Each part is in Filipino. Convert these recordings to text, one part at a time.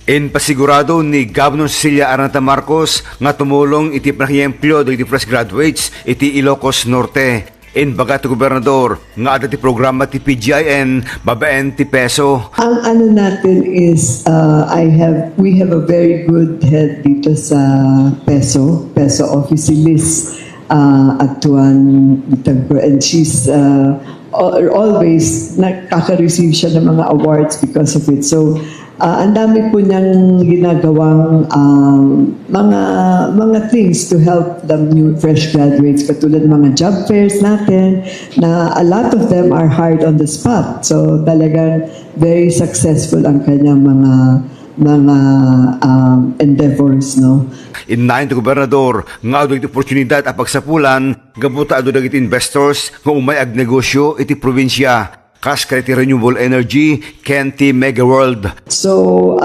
In pasigurado ni Governor Cecilia Aranta Marcos nga tumulong iti Pannakaiyempliyo dagiti fresh graduates iti Ilocos Norte. In bagat gobernador nga adati programa ti Pgin babaen ti peso. Ang ano natin is we have a very good head dito sa peso office list Actuan Bitagpo, and she's always nakaka-receive siya ng mga awards because of it. So ang dami po niyang ginagawang mga things to help the new fresh graduates, katulad ng mga job fairs natin na a lot of them are hired on the spot. So talagang very successful ang kanyang mga endeavors, no? Inayon ti gobernador nga adu iti oportunidad a pagsapulan gabuta adu dagiti investors nga umay ag negosyo iti probinsya. Kas kaliti renewable energy, Kenti Mega World. So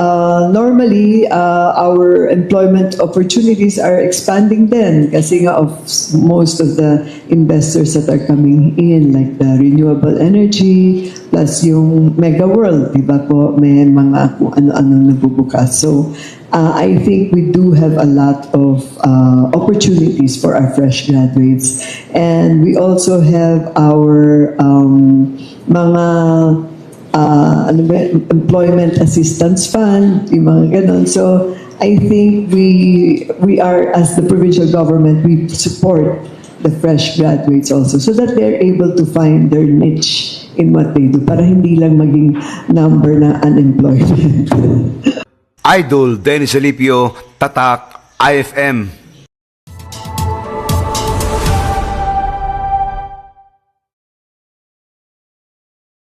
normally our employment opportunities are expanding then kasi nga of most of the investors that are coming in, like the renewable energy plus yung Mega World, di ba po, may mga kung ano-ano nabubukas. So I think we do have a lot of opportunities for our fresh graduates, and we also have our mga employment assistance fund, yung mga ganon. So I think we are, as the provincial government, we support the fresh graduates also so that they're able to find their niche in what they do para hindi lang maging number na unemployment. Idol Dennis Alipio, Tatak, IFM.